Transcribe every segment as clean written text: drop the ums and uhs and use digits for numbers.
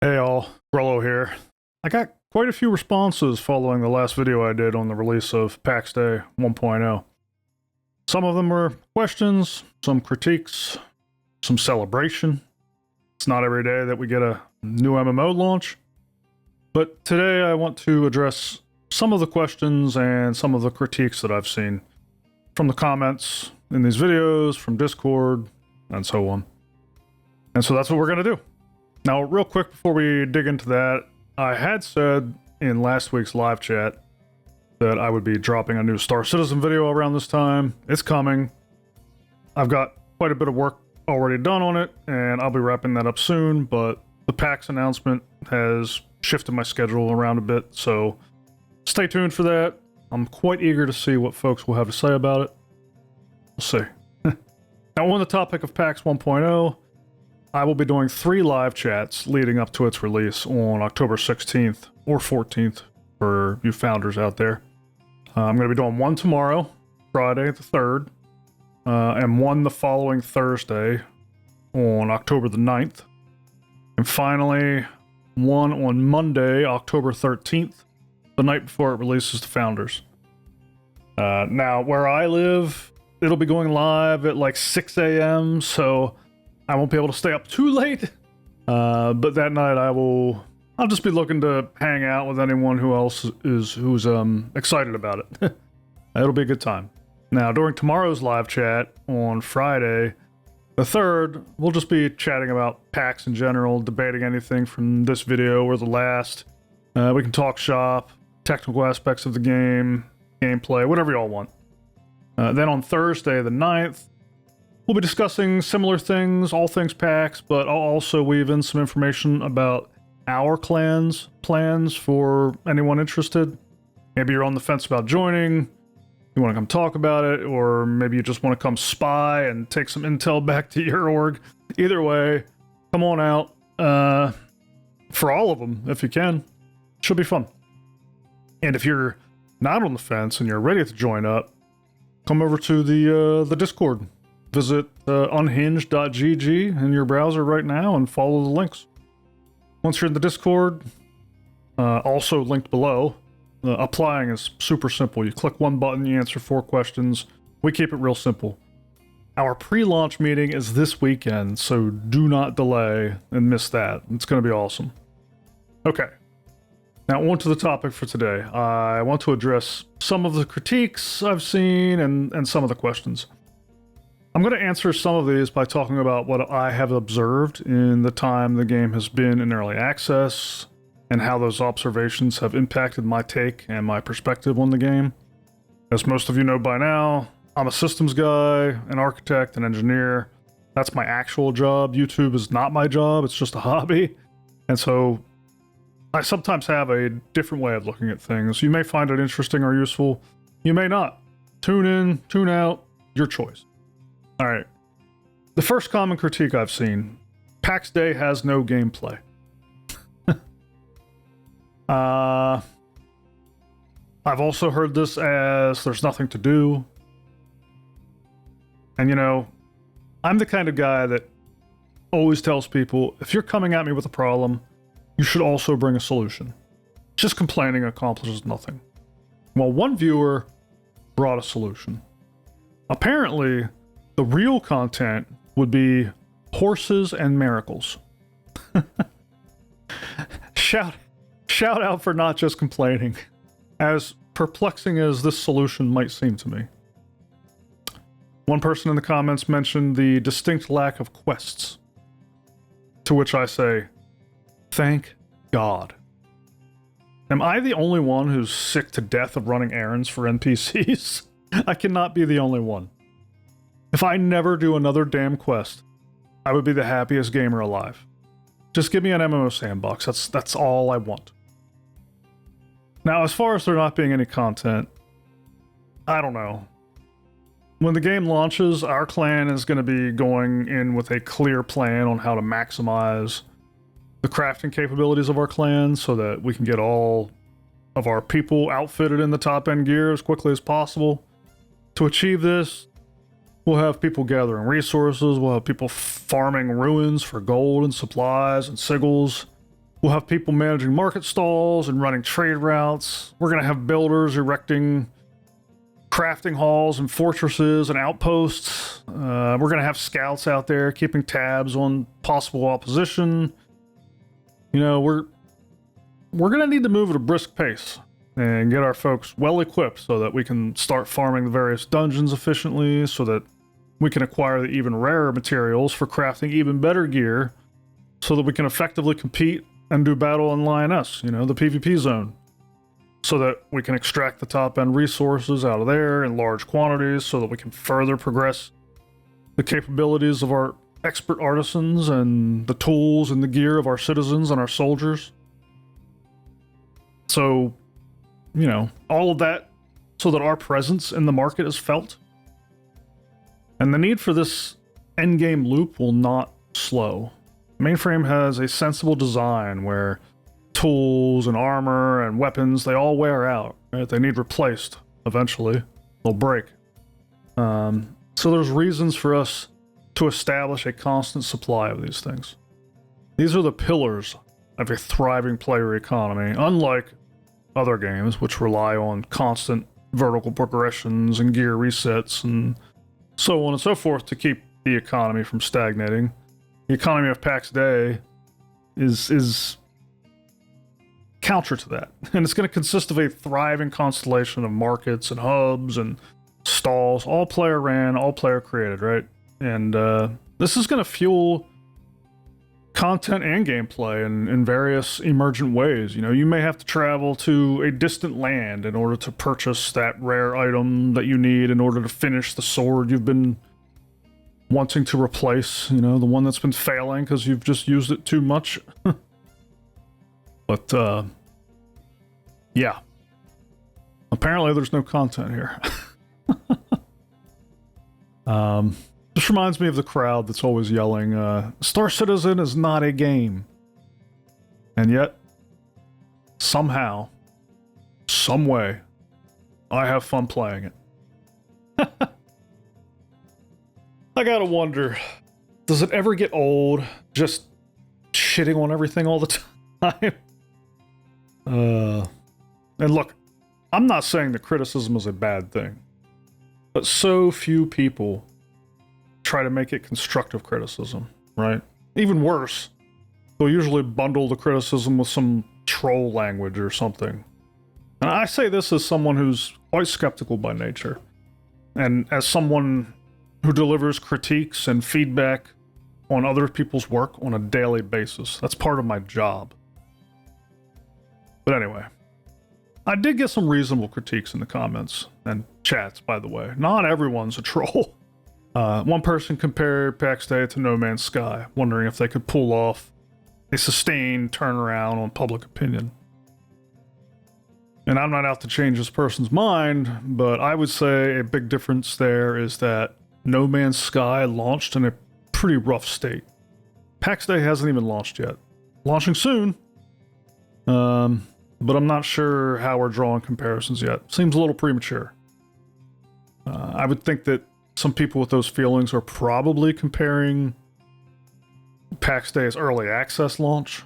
Hey all, Grolo here. I got quite a few responses following the last video I did on the release of Pax Dei 1.0. Some of them were questions, some critiques, some celebration. It's not every day that we get a new MMO launch. But today I want to address some of the questions and some of the critiques that I've seen from the comments in these videos, from Discord, and so on. And so that's what we're going to do. Now, real quick before we dig into that, I had said in last week's live chat that I would be dropping a new Star Citizen video around this time. It's coming. I've got quite a bit of work already done on it, and I'll be wrapping that up soon, but the PAX announcement has shifted my schedule around a bit, so stay tuned for that. I'm quite eager to see what folks will have to say about it. We'll see. Now, on the topic of PAX 1.0, I will be doing 3 live chats leading up to its release on October 16th or 14th for you founders out there. I'm going to be doing one tomorrow, Friday the 3rd, and one the following Thursday on October the 9th. And finally, one on Monday, October 13th, the night before it releases to founders. Now, where I live, it'll be going live at like 6 a.m., so I won't be able to stay up too late, but that night I'll just be looking to hang out with anyone who's excited about it. It'll be a good time. Now, during tomorrow's live chat on Friday, the 3rd, we'll just be chatting about PAX in general, debating anything from this video or the last. We can talk shop, technical aspects of the game, gameplay, whatever y'all want. Then on Thursday, the 9th, we'll be discussing similar things, all things PAX, but I'll also weave in some information about our clan's plans for anyone interested. Maybe you're on the fence about joining, you want to come talk about it, or maybe you just want to come spy and take some intel back to your org. Either way, come on out for all of them if you can. Should be fun. And if you're not on the fence and you're ready to join up, come over to the Discord. Visit unhinged.gg in your browser right now and follow the links. Once you're in the Discord, also linked below, applying is super simple. You click one button, you answer 4 questions. We keep it real simple. Our pre-launch meeting is this weekend, so do not delay and miss that. It's going to be awesome. Okay. Now, on to the topic for today. I want to address some of the critiques I've seen and some of the questions. I'm going to answer some of these by talking about what I have observed in the time the game has been in early access and how those observations have impacted my take and my perspective on the game. As most of you know by now, I'm a systems guy, an architect, an engineer. That's my actual job. YouTube is not my job, it's just a hobby. And so I sometimes have a different way of looking at things. You may find it interesting or useful. You may not. Tune in, tune out, your choice. All right. The first common critique I've seen, Pax Dei has no gameplay. I've also heard this as there's nothing to do. And you know, I'm the kind of guy that always tells people, if you're coming at me with a problem, you should also bring a solution. Just complaining accomplishes nothing. Well, one viewer brought a solution. Apparently, the real content would be horses and miracles. Shout out for not just complaining, as perplexing as this solution might seem to me. One person in the comments mentioned the distinct lack of quests. To which I say, thank God. Am I the only one who's sick to death of running errands for NPCs? I cannot be the only one. If I never do another damn quest, I would be the happiest gamer alive. Just give me an MMO sandbox. That's all I want. Now, as far as there not being any content, I don't know. When the game launches, our clan is going to be going in with a clear plan on how to maximize the crafting capabilities of our clan so that we can get all of our people outfitted in the top-end gear as quickly as possible. To achieve this, we'll have people gathering resources, we'll have people farming ruins for gold and supplies and sigils. We'll have people managing market stalls and running trade routes. We're going to have builders erecting crafting halls and fortresses and outposts. We're going to have scouts out there keeping tabs on possible opposition. You know, we're going to need to move at a brisk pace and get our folks well equipped so that we can start farming the various dungeons efficiently, so that we can acquire the even rarer materials for crafting even better gear, so that we can effectively compete and do battle in Lioness, you know, the PvP zone, so that we can extract the top-end resources out of there in large quantities, so that we can further progress the capabilities of our expert artisans and the tools and the gear of our citizens and our soldiers. So, you know, all of that so that our presence in the market is felt. And the need for this endgame loop will not slow. Mainframe has a sensible design where tools and armor and weapons, they all wear out, right? They need replaced eventually. They'll break. So there's reasons for us to establish a constant supply of these things. These are the pillars of a thriving player economy, unlike other games which rely on constant vertical progressions and gear resets and so on and so forth to keep the economy from stagnating. The economy of Pax Dei is counter to that. And it's going to consist of a thriving constellation of markets and hubs and stalls, all player ran, all player created, right? And this is going to fuel content and gameplay in various emergent ways. You know, you may have to travel to a distant land in order to purchase that rare item that you need in order to finish the sword you've been wanting to replace, you know, the one that's been failing because you've just used it too much. But, yeah. Apparently there's no content here. This reminds me of the crowd that's always yelling, Star Citizen is not a game. And yet, somehow, some way, I have fun playing it. I gotta wonder, does it ever get old just shitting on everything all the time? And look, I'm not saying that criticism is a bad thing, but so few people try to make it constructive criticism, right? Even worse, they'll usually bundle the criticism with some troll language or something. And I say this as someone who's quite skeptical by nature, and as someone who delivers critiques and feedback on other people's work on a daily basis. That's part of my job. But anyway, I did get some reasonable critiques in the comments and chats, by the way. Not everyone's a troll. One person compared Pax Dei to No Man's Sky, wondering if they could pull off a sustained turnaround on public opinion. And I'm not out to change this person's mind, but I would say a big difference there is that No Man's Sky launched in a pretty rough state. Pax Dei hasn't even launched yet. Launching soon. But I'm not sure how we're drawing comparisons yet. Seems a little premature. I would think that some people with those feelings are probably comparing Pax Dei's early access launch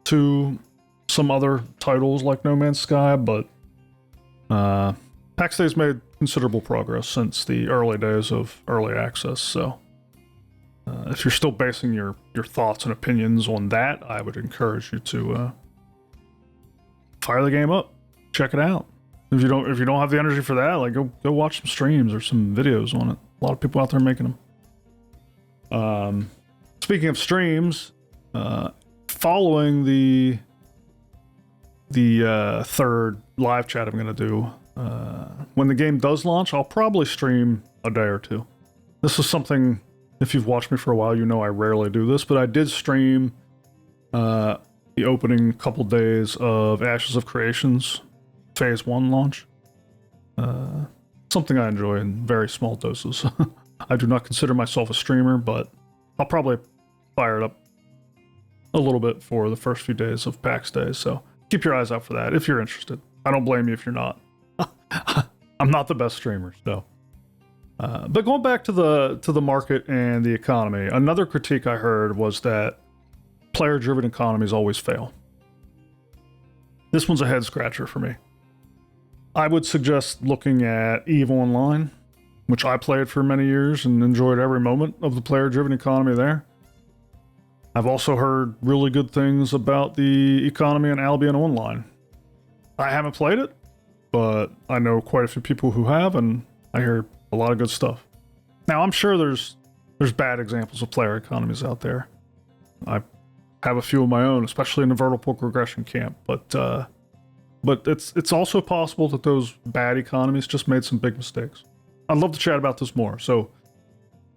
to some other titles like No Man's Sky, but Pax Dei's made considerable progress since the early days of early access, so if you're still basing your thoughts and opinions on that, I would encourage you to fire the game up, check it out. If you don't have the energy for that, like go watch some streams or some videos on it. A lot of people out there making them. Speaking of streams, following the third live chat I'm going to do, when the game does launch, I'll probably stream a day or two. This is something, if you've watched me for a while, you know I rarely do this, but I did stream the opening couple days of Ashes of Creation's Phase 1 launch. Something I enjoy in very small doses. I do not consider myself a streamer, but I'll probably fire it up a little bit for the first few days of Pax Day, so keep your eyes out for that if you're interested. I don't blame you if you're not. I'm not the best streamer, so. But going back to the market and the economy, another critique I heard was that player-driven economies always fail. This one's a head-scratcher for me. I would suggest looking at EVE Online, which I played for many years and enjoyed every moment of the player-driven economy there. I've also heard really good things about the economy in Albion Online. I haven't played it, but I know quite a few people who have, and I hear a lot of good stuff. Now, I'm sure there's bad examples of player economies out there. I have a few of my own, especially in the vertical regression camp, but it's also possible that those bad economies just made some big mistakes. I'd love to chat about this more, so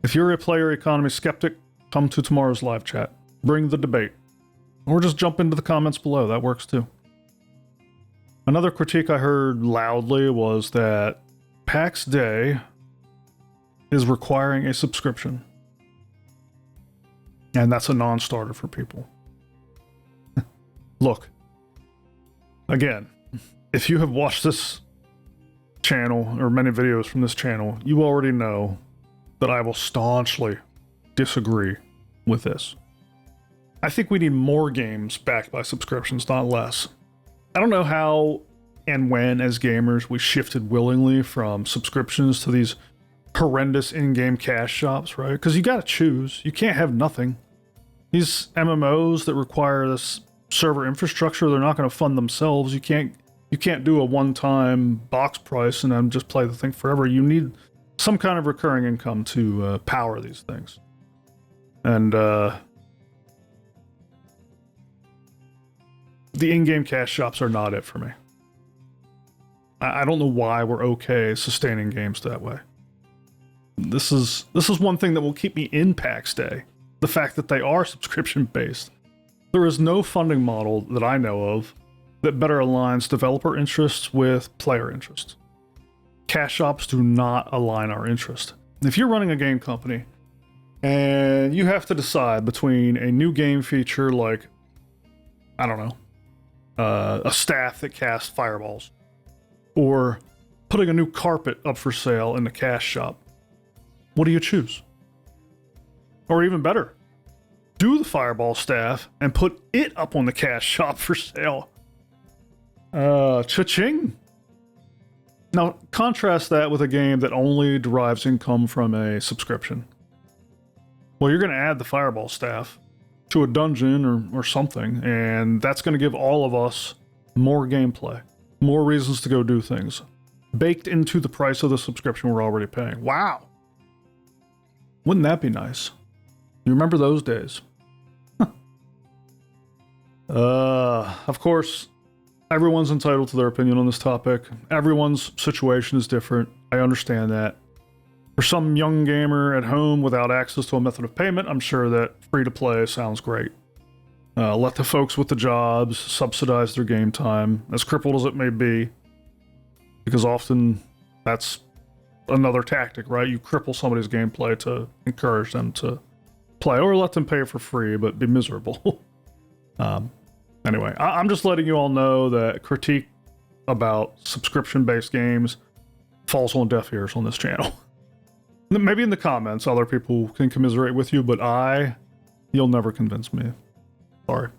if you're a player economy skeptic, come to tomorrow's live chat. Bring the debate. Or just jump into the comments below, that works too. Another critique I heard loudly was that Pax Dei is requiring a subscription. And that's a non-starter for people. Look, again, if you have watched this channel or many videos from this channel, you already know that I will staunchly disagree with this. I think we need more games backed by subscriptions, not less. I don't know how and when, as gamers, we shifted willingly from subscriptions to these horrendous in-game cash shops, right? Because you gotta choose. You can't have nothing. These MMOs that require this server infrastructure, they're not going to fund themselves. You can't do a one-time box price and then just play the thing forever. You need some kind of recurring income to power these things. And the in-game cash shops are not it for me. I don't know why we're okay sustaining games that way. This is one thing that will keep me in Pax Dei. The fact that they are subscription-based. There is no funding model that I know of that better aligns developer interests with player interests. Cash shops do not align our interest. If you're running a game company and you have to decide between a new game feature like, I don't know, a staff that casts fireballs, or putting a new carpet up for sale in the cash shop, what do you choose? Or even better, do the fireball staff and put it up on the cash shop for sale. Cha-ching! Now, contrast that with a game that only derives income from a subscription. Well, you're going to add the fireball staff to a dungeon or something, and that's going to give all of us more gameplay, more reasons to go do things, baked into the price of the subscription we're already paying. Wow! Wouldn't that be nice? You remember those days? Of course, everyone's entitled to their opinion on this topic. Everyone's situation is different. I understand that. For some young gamer at home without access to a method of payment, I'm sure that free-to-play sounds great. Let the folks with the jobs subsidize their game time, as crippled as it may be, because often that's another tactic, right? You cripple somebody's gameplay to encourage them to play, or let them pay for free but be miserable. Anyway, I'm just letting you all know that critique about subscription-based games falls on deaf ears on this channel. Maybe in the comments other people can commiserate with you, but you'll never convince me. Sorry.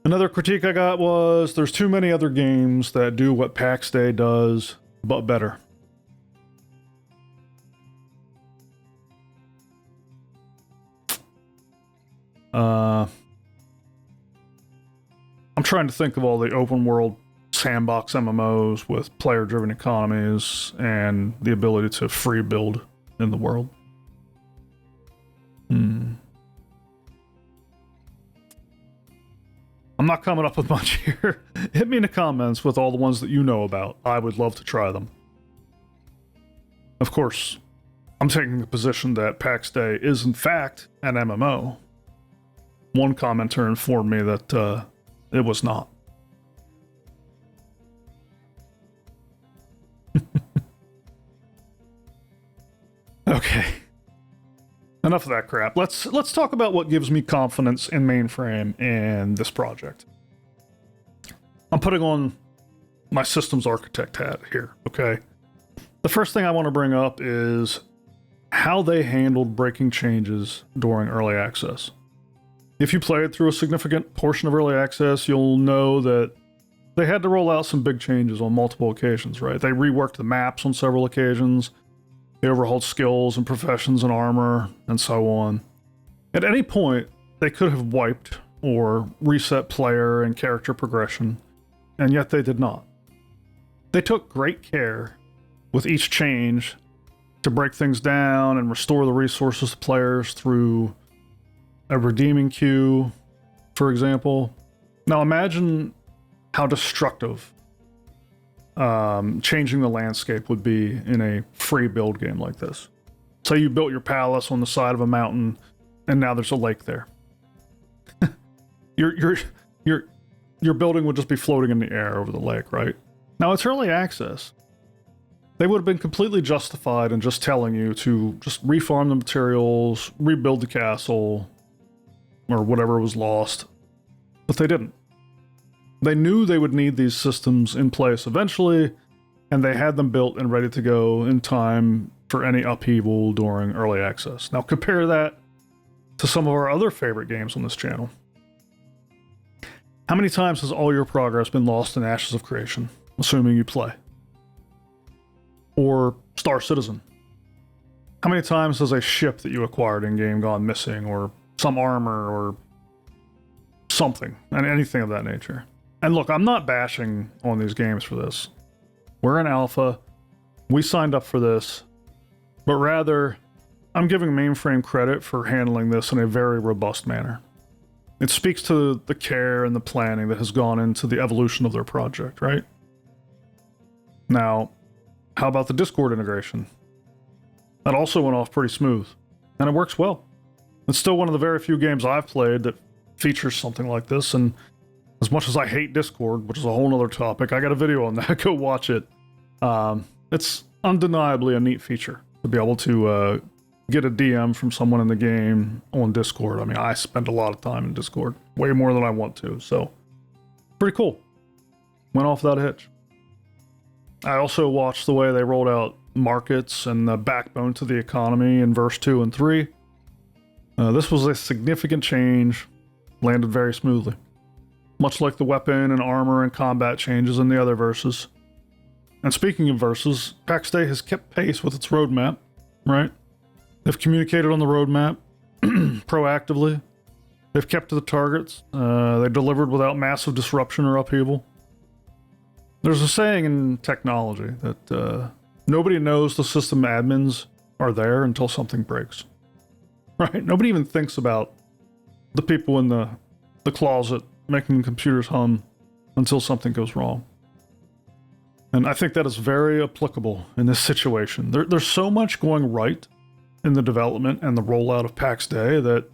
Another critique I got was there's too many other games that do what Pax Dei does, but better. I'm trying to think of all the open world sandbox MMOs with player-driven economies and the ability to free build in the world. I'm not coming up with much here. Hit me in the comments with all the ones that you know about. I would love to try them. Of course, I'm taking the position that Pax Dei is in fact an MMO. One commenter informed me that it was not. Okay. Enough of that crap. Let's talk about what gives me confidence in mainframe and this project. I'm putting on my systems architect hat here, okay? The first thing I want to bring up is how they handled breaking changes during early access. If you played through a significant portion of early access, you'll know that they had to roll out some big changes on multiple occasions, right? They reworked the maps on several occasions. They overhauled skills and professions and armor and so on. At any point, they could have wiped or reset player and character progression, and yet they did not. They took great care with each change to break things down and restore the resources to players through a redeeming queue, for example. Now imagine how destructive changing the landscape would be in a free build game like this. Say you built your palace on the side of a mountain, and now there's a lake there. Your building would just be floating in the air over the lake, right? Now it's early access. They would have been completely justified in just telling you to just refarm the materials, rebuild the castle, or whatever was lost. But they didn't. They knew they would need these systems in place eventually, and they had them built and ready to go in time for any upheaval during early access. Now compare that to some of our other favorite games on this channel. How many times has all your progress been lost in Ashes of Creation, assuming you play? Or Star Citizen? How many times has a ship that you acquired in-game gone missing, or some armor, or something, and anything of that nature? And look, I'm not bashing on these games for this. We're in alpha, we signed up for this, but rather, I'm giving Mainframe credit for handling this in a very robust manner. It speaks to the care and the planning that has gone into the evolution of their project, right? Now, how about the Discord integration? That also went off pretty smooth, and it works well. It's still one of the very few games I've played that features something like this, and as much as I hate Discord, which is a whole nother topic, I got a video on that, go watch it. It's undeniably a neat feature to be able to get a DM from someone in the game on Discord. I mean, I spend a lot of time in Discord, way more than I want to, so pretty cool. Went off without a hitch. I also watched the way they rolled out markets and the backbone to the economy in verse 2 and 3. This was a significant change, landed very smoothly. Much like the weapon and armor and combat changes in the other verses. And speaking of verses, Pax Dei has kept pace with its roadmap, right? They've communicated on the roadmap proactively. They've kept to the targets. They delivered without massive disruption or upheaval. There's a saying in technology that nobody knows the system admins are there until something breaks. Right? Nobody even thinks about the people in the closet making computers hum until something goes wrong. And I think that is very applicable in this situation. There's so much going right in the development and the rollout of Pax Dei that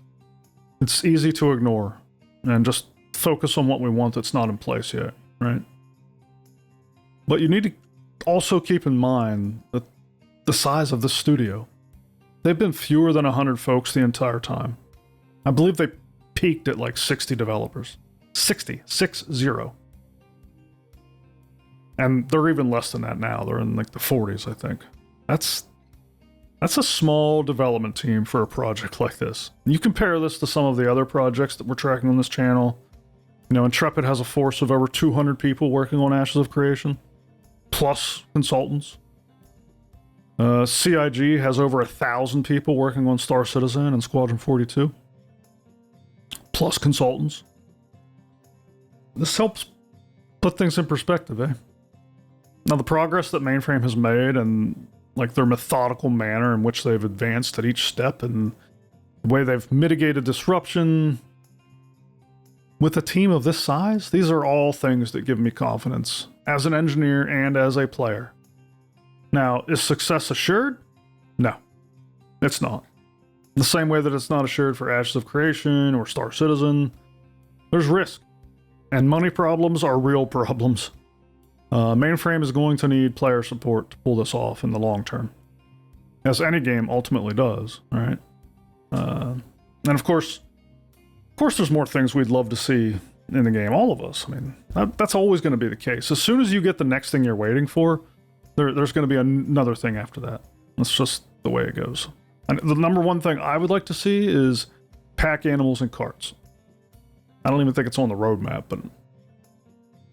it's easy to ignore and just focus on what we want that's not in place yet, right? But you need to also keep in mind that the size of the studio. They've been fewer than 100 folks the entire time. I believe they peaked at like 60 developers. 60. And they're even less than that now. They're in like the 40s, I think. That's a small development team for a project like this. You compare this to some of the other projects that we're tracking on this channel. You know, Intrepid has a force of over 200 people working on Ashes of Creation, plus consultants. CIG has over 1,000 people working on Star Citizen and Squadron 42, plus consultants. This helps put things in perspective, eh? Now, the progress that Mainframe has made and like their methodical manner in which they've advanced at each step and the way they've mitigated disruption with a team of this size, these are all things that give me confidence as an engineer and as a player. Now, is success assured? No, it's not. The same way that it's not assured for Ashes of Creation or Star Citizen, there's risk. And money problems are real problems. Mainframe is going to need player support to pull this off in the long term. As any game ultimately does, right? And of course there's more things we'd love to see in the game, all of us. I mean, that's always going to be the case. As soon as you get the next thing you're waiting for, there's going to be another thing after that. That's just the way it goes. And the number one thing I would like to see is pack animals in carts. I don't even think it's on the roadmap, but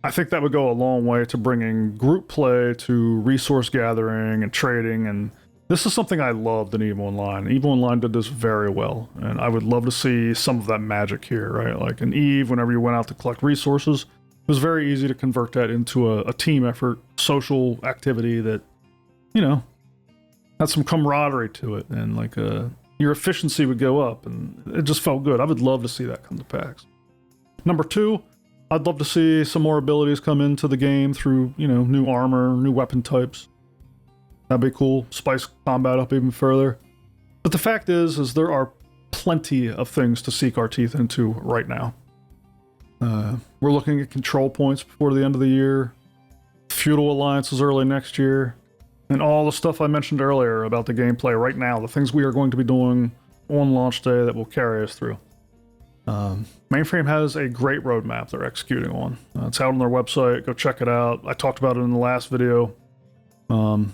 I think that would go a long way to bringing group play to resource gathering and trading, and this is something I loved in EVE Online. EVE Online did this very well, and I would love to see some of that magic here, right? Like in EVE, whenever you went out to collect resources, it was very easy to convert that into a team effort, social activity that, you know, had some camaraderie to it, and like your efficiency would go up, and it just felt good. I would love to see that come to PAX. Number 2, I'd love to see some more abilities come into the game through, you know, new armor, new weapon types. That'd be cool. Spice combat up even further. But the fact is there are plenty of things to sink our teeth into right now. We're looking at control points before the end of the year, feudal alliances early next year, and all the stuff I mentioned earlier about the gameplay right now, the things we are going to be doing on launch day that will carry us through. Mainframe has a great roadmap they're executing on. It's out on their website. Go check it out. I talked about it in the last video. I'm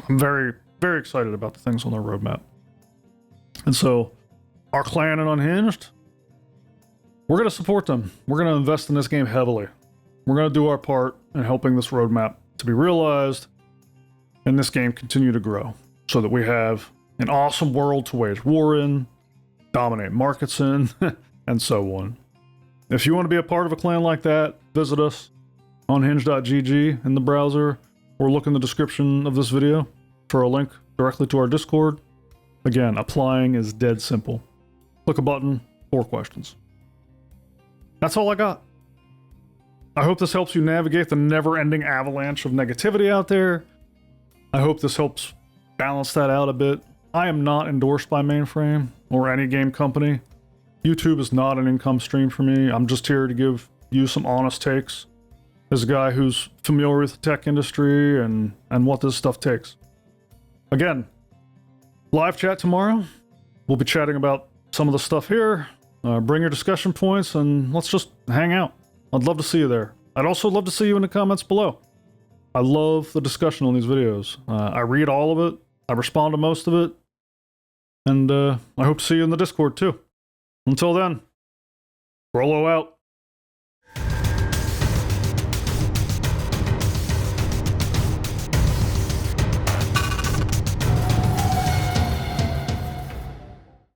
very, very excited about the things on their roadmap. And so, our clan and Unhinged, we're going to support them. We're going to invest in this game heavily. We're going to do our part in helping this roadmap to be realized and this game continue to grow so that we have an awesome world to wage war in, dominate markets in, and so on. If you want to be a part of a clan like that, visit us on unhinged.gg in the browser, or look in the description of this video for a link directly to our Discord. Again, applying is dead simple. Click a button, 4 questions. That's all I got. I hope this helps you navigate the never-ending avalanche of negativity out there. I hope this helps balance that out a bit. I am not endorsed by Mainframe or any game company. YouTube is not an income stream for me. I'm just here to give you some honest takes as a guy who's familiar with the tech industry and what this stuff takes. Again, live chat tomorrow. We'll be chatting about some of the stuff here. Bring your discussion points and let's just hang out. I'd love to see you there. I'd also love to see you in the comments below. I love the discussion on these videos. I read all of it. I respond to most of it. And I hope to see you in the Discord too. Until then, Grolo out.